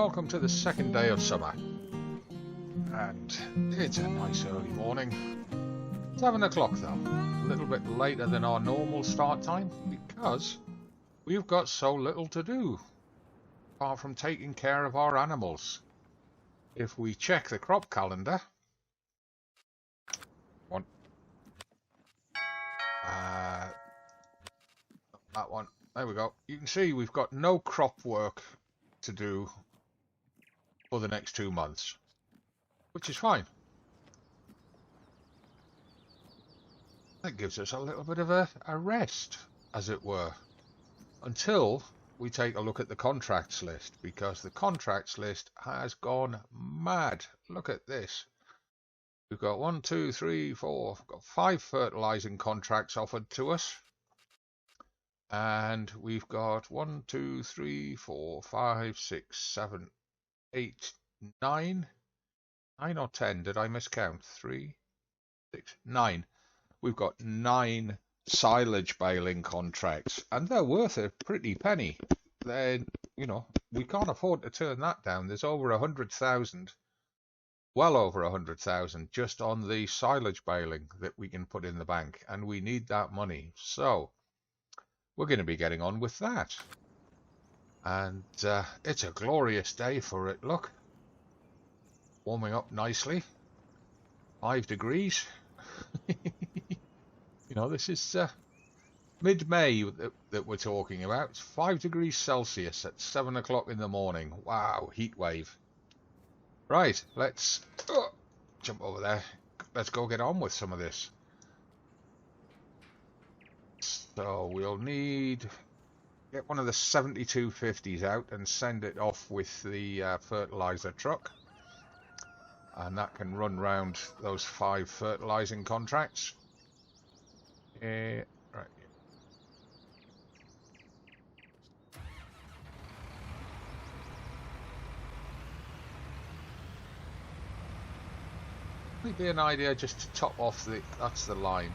welcome to the second day of summer. And it's a nice early morning. 7 o'clock though, a little bit later than our normal start time because we've got so little to do apart from taking care of our animals. If we check the crop calendar, that one, there we go. You can see we've got no crop work to do for the next 2 months, which is fine. That gives us a little bit of a rest, as it were, until we take a look at the contracts list, because the contracts list has gone mad. Look at this. We've got 1, 2, 3, 4, we've got 5 fertilizing contracts offered to us. And we've got 1, 2, 3, 4, 5, 6, 7, 8, 9. 9 or 10, did I miscount? 3, 6, 9. We've got 9 silage baling contracts, and they're worth a pretty penny. Then, we can't afford to turn that down. There's over 100,000, well over 100,000 just on the silage baling that we can put in the bank, and we need that money. So we're going to be getting on with that. And it's a glorious day for it. Look, warming up nicely. 5 degrees. This is mid-May that we're talking about. It's 5 degrees Celsius at 7 o'clock in the morning. Wow, heat wave. Right, let's jump over there. Let's go get on with some of this. So we'll get one of the 7250s out and send it off with the fertilizer truck. And that can run round those 5 fertilizing contracts. Right. Might be an idea just to top off that's the line.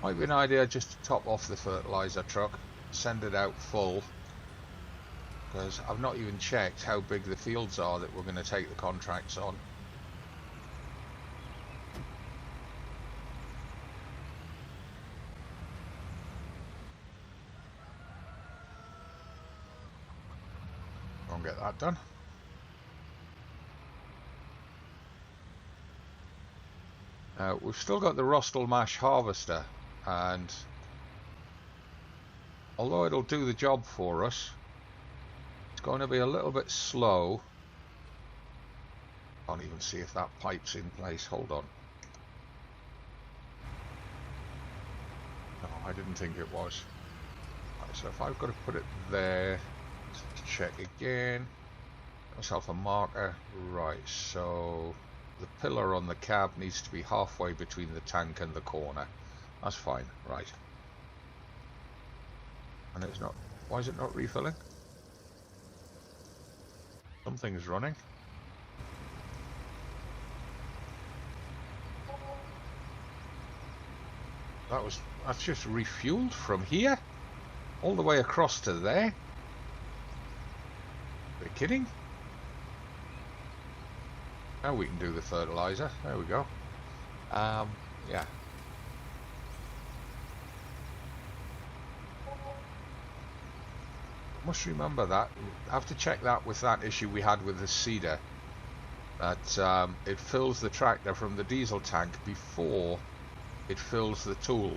Might be an idea just to top off the fertilizer truck, send it out full, because I've not even checked how big the fields are that we're going to take the contracts on. Go and get that done. We've still got the Rostel Mash harvester, and although it'll do the job for us, it's going to be a little bit slow. Can't even see if that pipe's in place. Hold on. No, I didn't think it was. Right, so if I've got to put it there, let's check again. Get myself a marker. Right, so the pillar on the cab needs to be halfway between the tank and the corner. That's fine, right. And it's not. Why is it not refilling? Something's running. That's just refueled from here all the way across to there. Are you kidding? Now we can do the fertilizer. There we go. Yeah. Must remember that. I have to check that with that issue we had with the seeder. That it fills the tractor from the diesel tank before it fills the tool.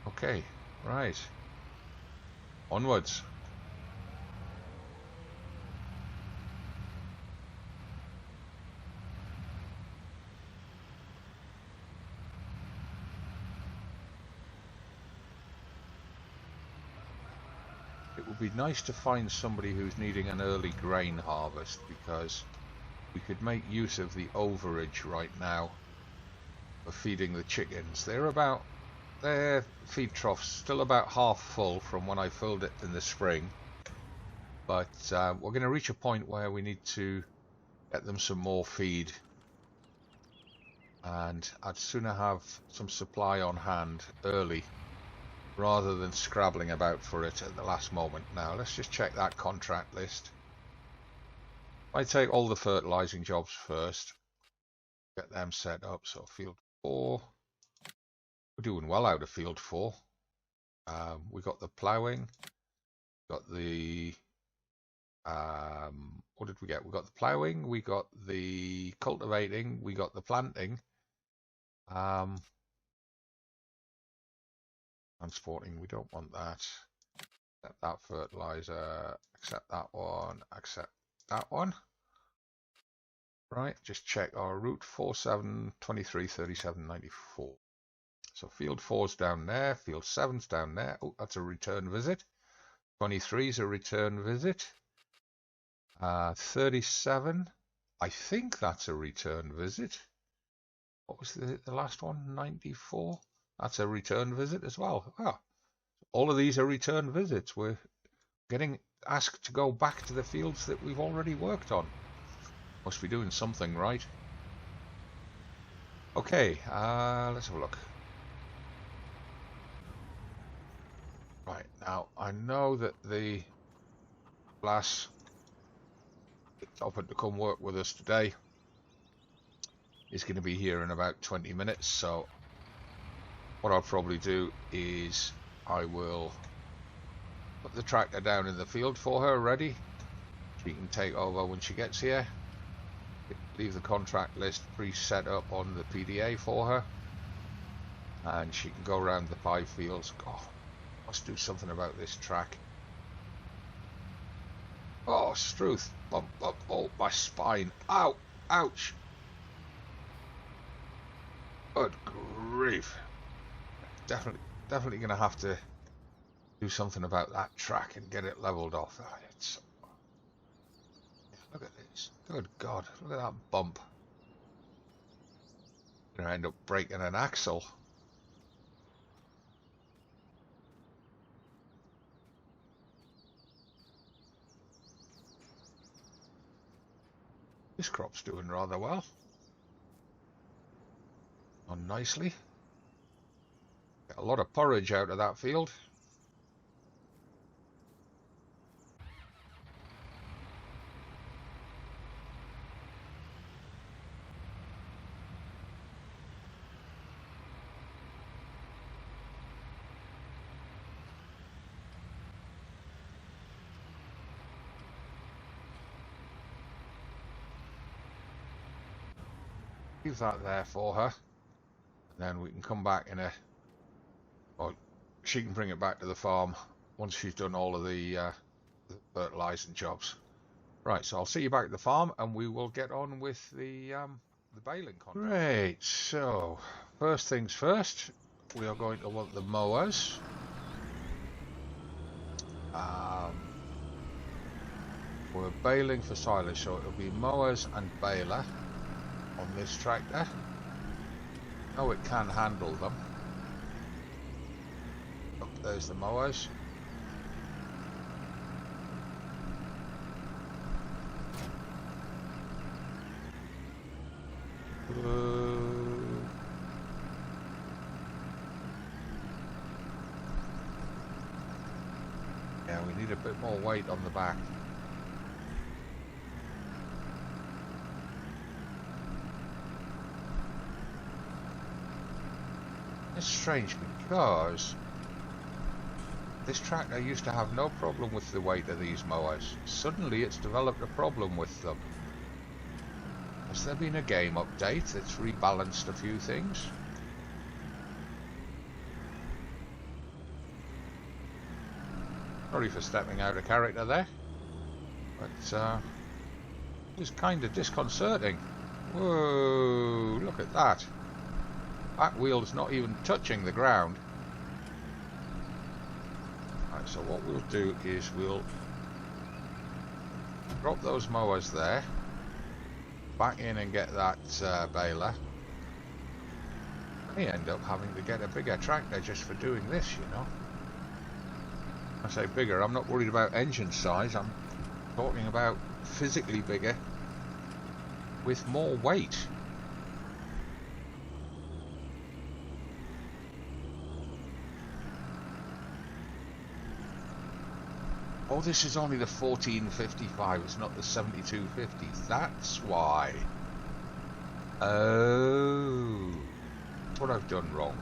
Okay, right. Onwards. It would be nice to find somebody who's needing an early grain harvest, because we could make use of the overage right now for feeding the chickens. Their feed trough's still about half full from when I filled it in the spring, but we're going to reach a point where we need to get them some more feed, and I'd sooner have some supply on hand early rather than scrabbling about for it at the last moment. Now let's just check that contract list. I take all the fertilizing jobs first, get them set up. So field 4, we're doing well out of field 4. We got the ploughing, got the what did we get? We got the ploughing, we got the cultivating, we got the planting. Transporting, we don't want that. Accept that fertilizer, accept that one, accept that one. Right, just check our route 47, 23, 37, 94. So field 4's down there, field 7's down there. Oh, that's a return visit. 23 is a return visit. 37, I think that's a return visit. What was the last one? 94? That's a return visit as well. Ah, all of these are return visits. We're getting asked to go back to the fields that we've already worked on. Must be doing something right. Okay, let's have a look. Right, now I know that the lass that's offered to come work with us today is going to be here in about 20 minutes, so what I'll probably do is I will put the tractor down in the field for her ready. She can take over when she gets here. Leave the contract list pre-set up on the PDA for her, and she can go around the 5 fields. God, must do something about this track. Oh, Struth, bump, bump, oh, my spine. Ow, ouch. Good grief. Definitely going to have to do something about that track and get it leveled off. It's, look at this. Good God, look at that bump. I'm going to end up breaking an axle. This crop's doing rather well. On nicely. Get a lot of porridge out of that field. Leave that there for her, and then we can come back in a, or she can bring it back to the farm once she's done all of the fertilizing jobs. Right, so I'll see you back at the farm and we will get on with the baling contract. Right, so first things first, we are going to want the mowers. We're baling for silage, so it'll be mowers and baler on this tractor. Oh, it can handle them. Oh, there's the mowers. Yeah, we need a bit more weight on the back. It's strange because this tractor used to have no problem with the weight of these mowers. Suddenly it's developed a problem with them. Has there been a game update that's rebalanced a few things? Sorry for stepping out of character there, but it was kind of disconcerting. Whoa, look at that. Back wheel's not even touching the ground. Right, so what we'll do is we'll drop those mowers there, back in and get that baler. I end up having to get a bigger tractor just for doing this, you know. I say bigger, I'm not worried about engine size, I'm talking about physically bigger with more weight. Oh, this is only the 1455, it's not the 7250. That's why. Oh, that's what I've done wrong.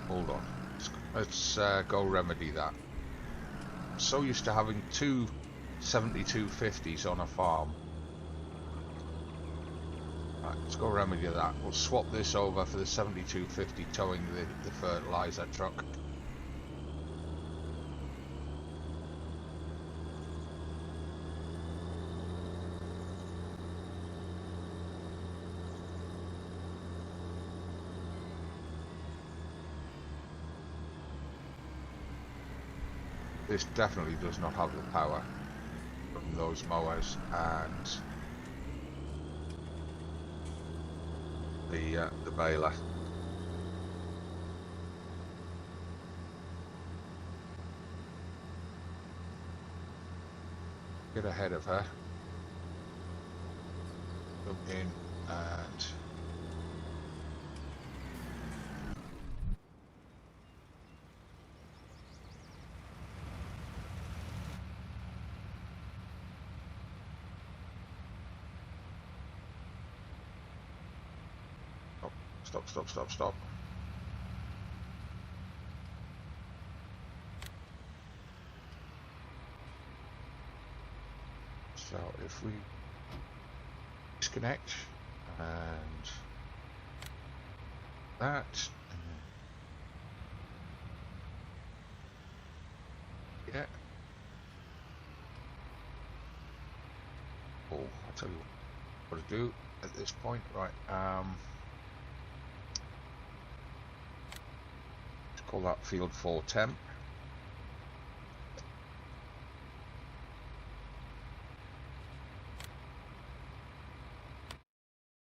Hold on. Let's go remedy that. I'm so used to having two 7250s on a farm. Right, let's go remedy that. We'll swap this over for the 7250 towing the fertilizer truck. This definitely does not have the power from those mowers and the baler. Get ahead of her. Jump in and stop. So if we disconnect and that, yeah. Oh, I'll tell you what to do at this point, right? Let's call that field 4 temp.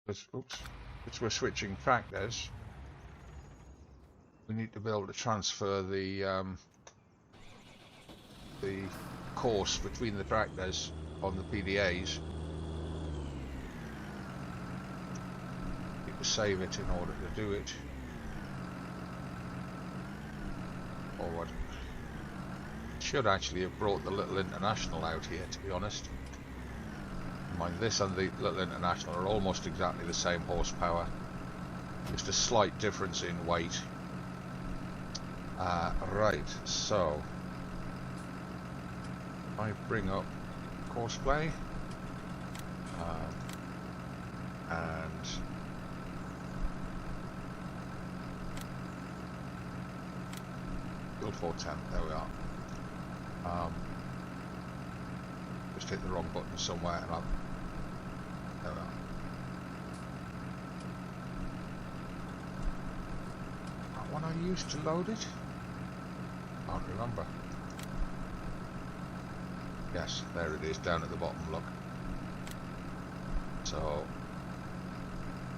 Because we're switching tractors, we need to be able to transfer the course between the tractors on the PDAs. Need to save it in order to do it. Forward. Should actually have brought the little International out here, to be honest. Mind, this and the little International are almost exactly the same horsepower, just a slight difference in weight. Right, so I bring up Courseplay and Field 410, there we are. Just hit the wrong button somewhere and there we are. That one I used to load it? Can't remember. Yes, there it is down at the bottom, look. So,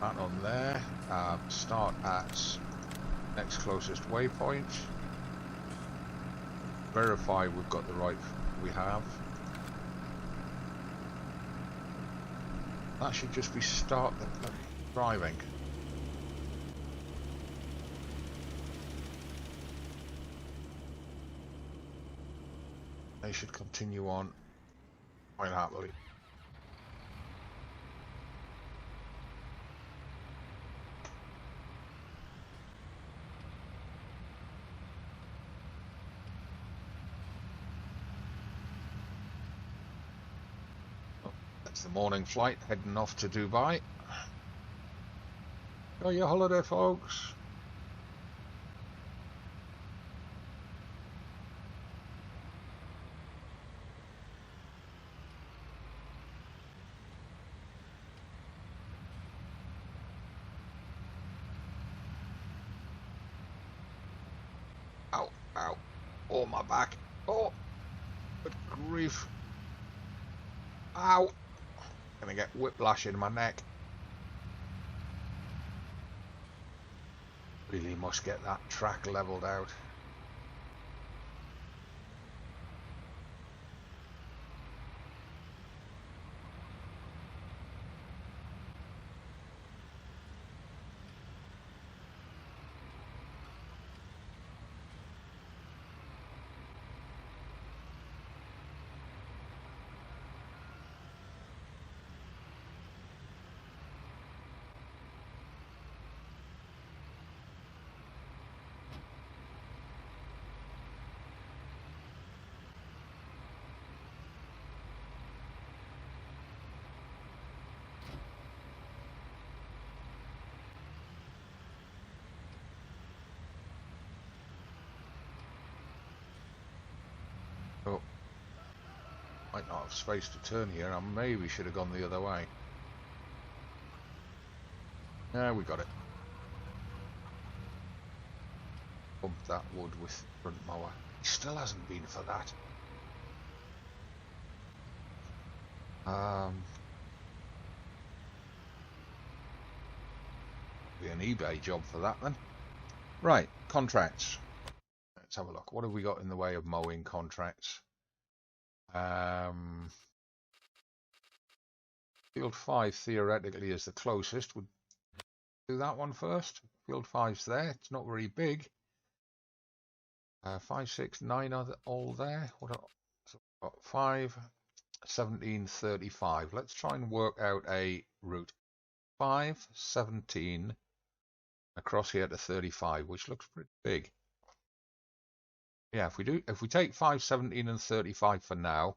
that on there, start at next closest waypoint, verify we've got the right, we have. That should just be start the driving. They should continue on quite happily. Oh, that's the morning flight heading off to Dubai. Enjoy your holiday, folks. Ow, oh my back, oh, good grief, ow, gonna get whiplash in my neck. Really must get that track leveled out. Oh, might not have space to turn here. I maybe should have gone the other way. Yeah, we got it. Bump that wood with the front mower. He still hasn't been for that. Be an eBay job for that then. Right, contracts. Let's have a look. What have we got in the way of mowing contracts? Field 5 theoretically is the closest. Would do that one first. Field 5's there. It's not very big. 5, 6, 9 are all there. What are, so we've got 5, 17, 35. Let's try and work out a route. 5, 17 across here to 35, which looks pretty big. Yeah, if we take 5, 17 and 35 for now,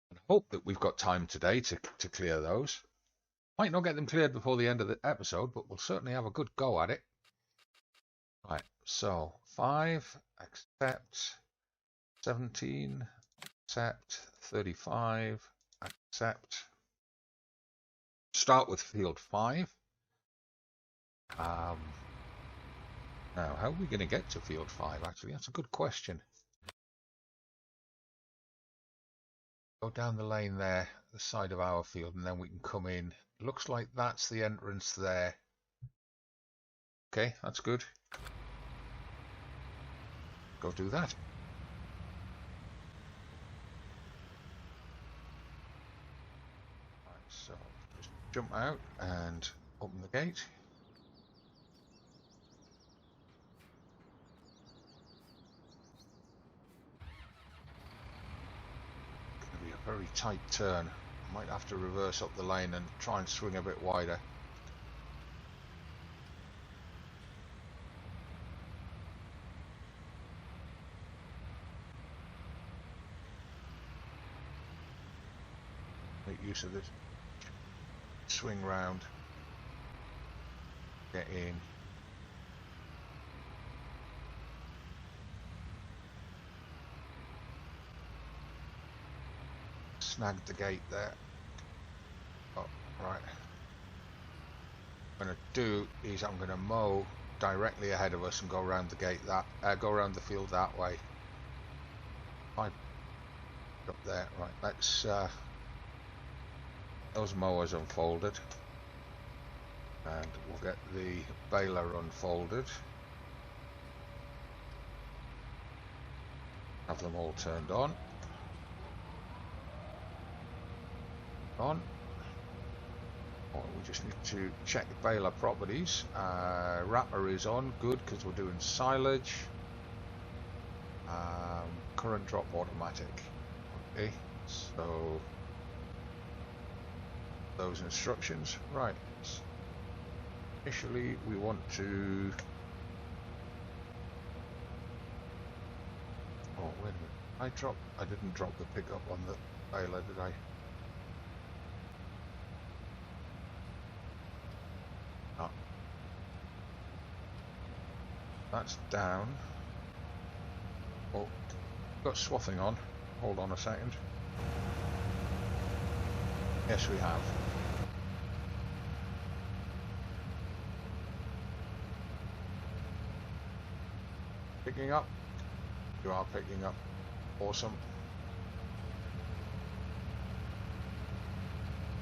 and hope that we've got time today to clear those. Might not get them cleared before the end of the episode, but we'll certainly have a good go at it. Right, so 5, accept, 17, accept, 35, accept. Start with field 5. Now, how are we going to get to field 5? Actually, that's a good question. Go down the lane there, the side of our field, and then we can come in. Looks like that's the entrance there. Okay, that's good. Go do that. Right, so just jump out and open the gate. Very tight turn. I might have to reverse up the lane and try and swing a bit wider. Make use of this. Swing round. Get in. Snagged the gate there. Oh, right. What I'm going to do is I'm going to mow directly ahead of us and go around the gate go around the field that way. Up there, right? Let's those mowers unfolded, and we'll get the baler unfolded. Have them all turned on. Oh, we just need to check the baler properties. Wrapper is on, good, because we're doing silage. Current drop automatic. Okay, so those instructions. Right. Initially, we want to. Oh, wait a minute. I didn't drop the pickup on the baler, did I? That's down. Oh, got swathing on. Hold on a second. Yes, we have. Picking up. You are picking up. Awesome.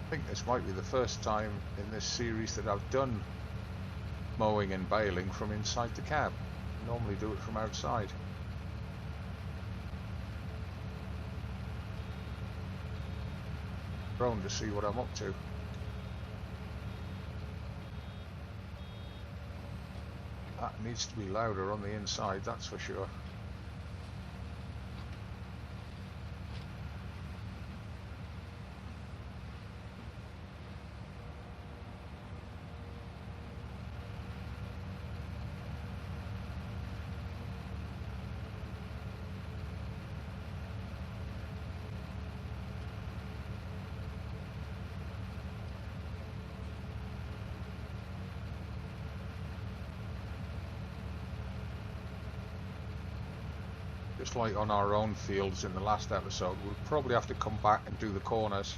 I think this might be the first time in this series that I've done mowing and baling from inside the cab. I normally do it from outside. Prone to see what I'm up to. That needs to be louder on the inside, that's for sure. just like on our own fields in the last episode, we'll probably have to come back and do the corners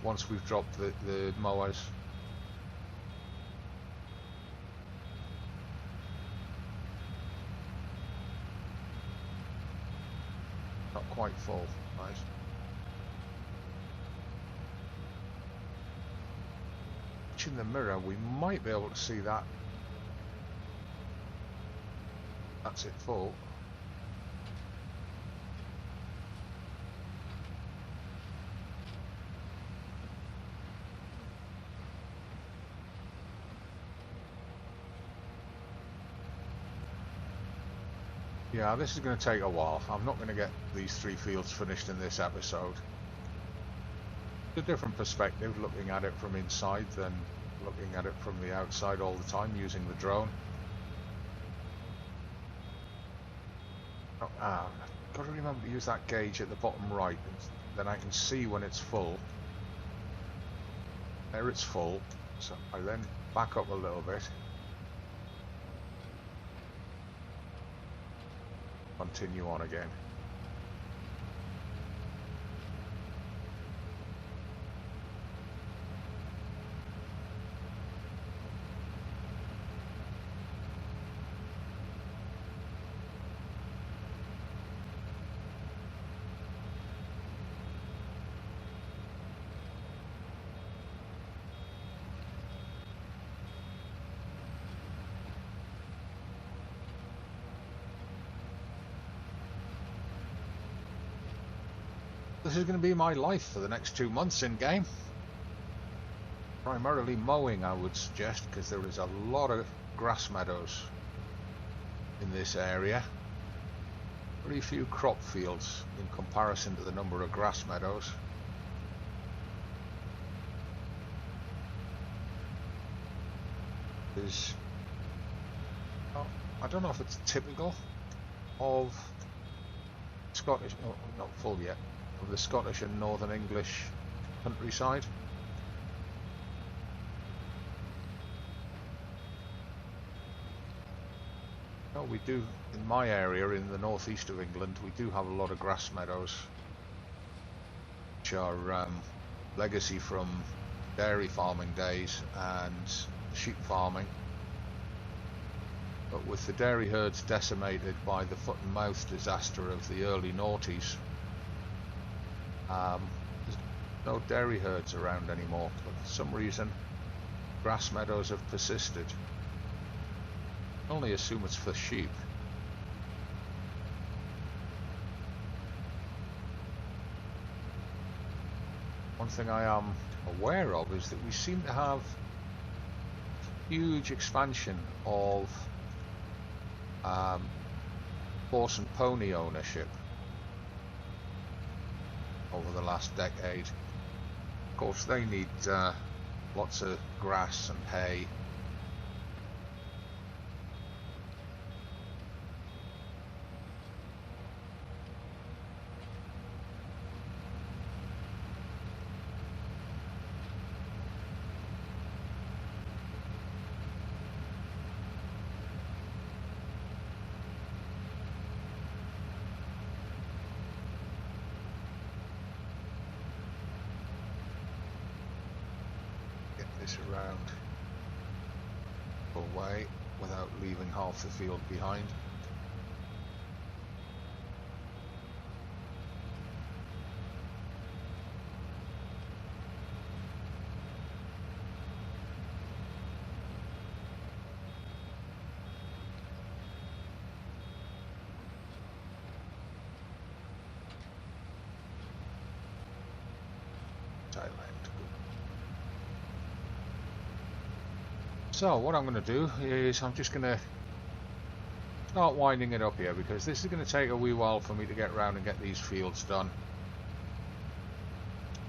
once we've dropped the mowers. Not quite full, right? In the mirror we might be able to see that. That's it full. Yeah, this is going to take a while. I'm not going to get these 3 fields finished in this episode. A different perspective looking at it from inside than looking at it from the outside all the time using the drone. Got to remember to use that gauge at the bottom right, then I can see when it's full. There it's full, so I then back up a little bit. Continue on again. This is going to be my life for the next 2 months in game. Primarily mowing, I would suggest, because there is a lot of grass meadows in this area. Very few crop fields in comparison to the number of grass meadows. There's, I don't know if it's typical of Scottish, oh, not full yet, of the Scottish and Northern English countryside. Well, we do, in my area in the northeast of England, we do have a lot of grass meadows, which are legacy from dairy farming days and sheep farming. But with the dairy herds decimated by the foot and mouth disaster of the early noughties, there's no dairy herds around anymore, but for some reason grass meadows have persisted. I only assume it's for sheep. One thing I am aware of is that we seem to have huge expansion of horse and pony ownership over the last decade. Of course, they need lots of grass and hay. This around away without leaving half the field behind. So what I'm going to do is I'm just going to start winding it up here, because this is going to take a wee while for me to get around and get these fields done.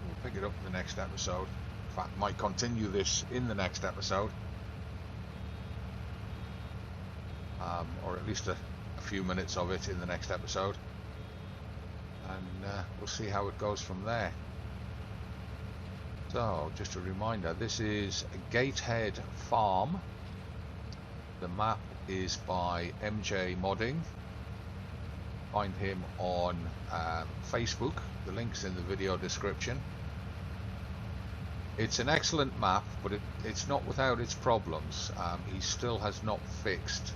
We'll pick it up in the next episode. In fact, might continue this in the next episode, or at least a few minutes of it in the next episode, and we'll see how it goes from there. So, just a reminder, this is Gatehead Farm. The map is by MJ Modding. find him on Facebook. The link's in the video description. It's an excellent map, but it's not without its problems. He still has not fixed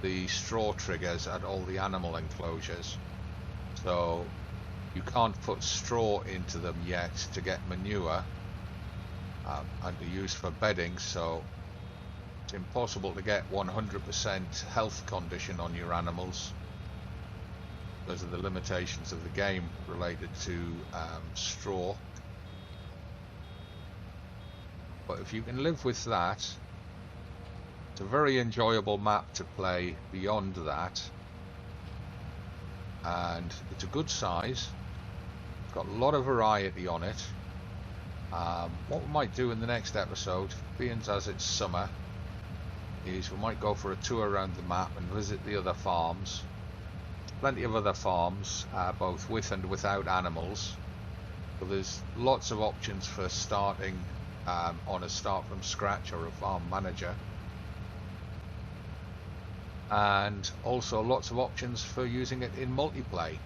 the straw triggers at all the animal enclosures, so you can't put straw into them yet to get manure and to use for bedding, so it's impossible to get 100% health condition on your animals because of the limitations of the game related to straw. But if you can live with that, it's a very enjoyable map to play beyond that, and it's a good size. It's got a lot of variety on it. What we might do in the next episode, being as it's summer, is we might go for a tour around the map and visit the other farms. Plenty of other farms, both with and without animals. So there's lots of options for starting on a start from scratch or a farm manager, and also lots of options for using it in multiplayer.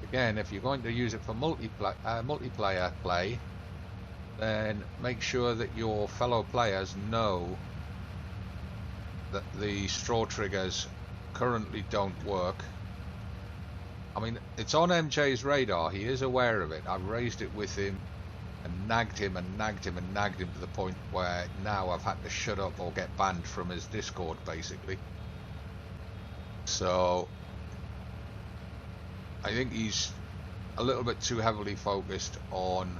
Again, if you're going to use it for multiplayer play, then make sure that your fellow players know that the straw triggers currently don't work. I mean, it's on MJ's radar, he is aware of it. I've raised it with him and nagged him and nagged him and nagged him to the point where now I've had to shut up or get banned from his Discord, basically. So I think he's a little bit too heavily focused on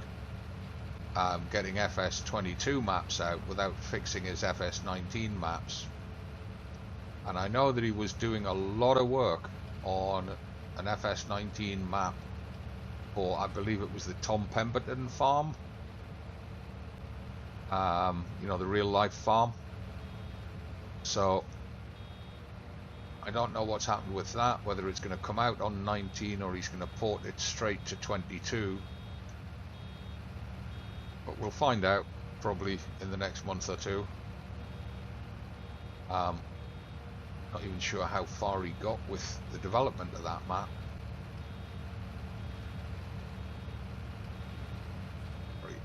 getting FS22 maps out without fixing his FS19 maps. And I know that he was doing a lot of work on an FS19 map for, I believe it was the Tom Pemberton farm, you know, the real life farm. So I don't know what's happened with that, whether it's going to come out on 19 or he's going to port it straight to 22. But we'll find out probably in the next month or two. Not even sure how far he got with the development of that map.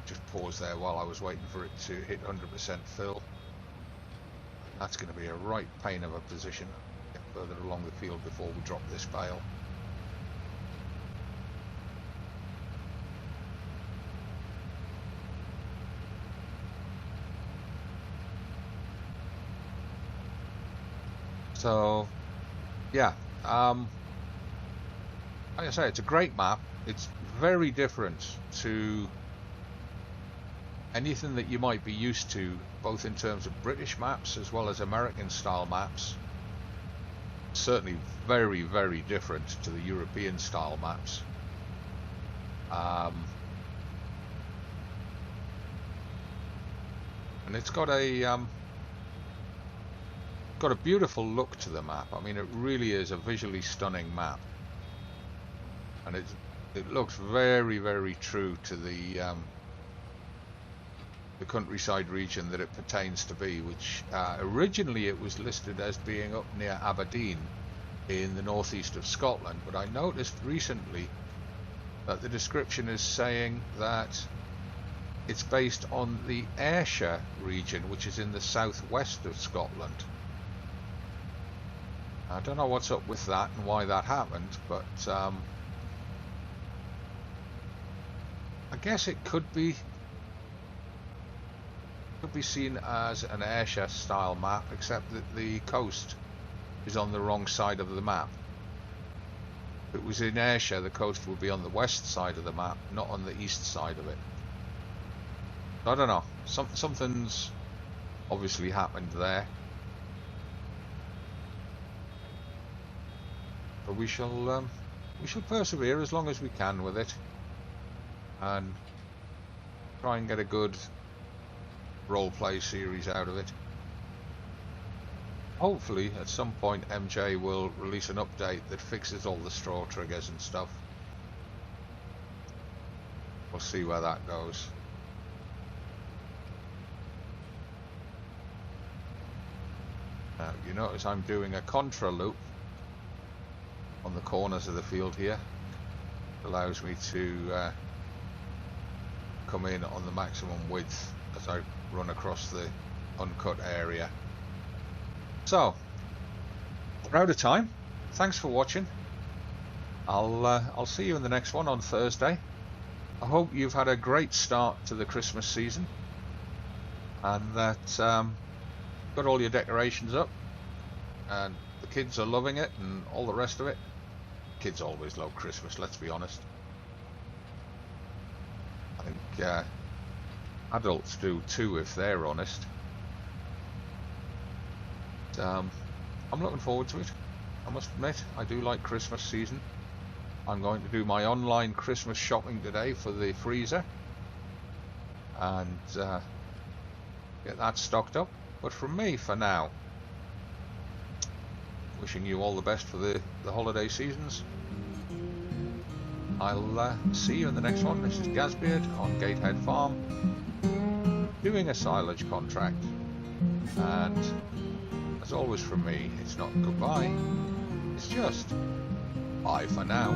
Just pause there while I was waiting for it to hit 100% fill. That's going to be a right pain of a position. Get further along the field before we drop this bale. So yeah, like I say, it's a great map. It's very different to anything that you might be used to, both in terms of British maps as well as American style maps. Certainly very, very different to the European style maps. And it's got a beautiful look to the map. I mean, it really is a visually stunning map, and it looks very, very true to the countryside region that it pertains to be, which originally it was listed as being up near Aberdeen in the northeast of Scotland, but I noticed recently that the description is saying that it's based on the Ayrshire region, which is in the southwest of Scotland. I don't know what's up with that and why that happened, but I guess it could be seen as an Ayrshire style map, except that the coast is on the wrong side of the map. If it was in Ayrshire, the coast would be on the west side of the map, not on the east side of it. I don't know. Something's obviously happened there. But we shall persevere as long as we can with it, and try and get a good roleplay series out of it. Hopefully at some point MJ will release an update that fixes all the straw triggers and stuff. We'll see where that goes. Now you notice I'm doing a contra loop on the corners of the field here. It allows me to come in on the maximum width as I run across the uncut area. So we're out of time. Thanks for watching. I'll see you in the next one on Thursday. I hope you've had a great start to the Christmas season and that got all your decorations up and the kids are loving it and all the rest of it. Kids always love Christmas, let's be honest. I think adults do too, if they're honest. But, I'm looking forward to it. I must admit, I do like Christmas season. I'm going to do my online Christmas shopping today for the freezer and get that stocked up. But from me for now, wishing you all the best for the holiday seasons. I'll see you in the next one. This is Gazbeard on Gatehead Farm, doing a silage contract. And as always from me, it's not goodbye, it's just bye for now.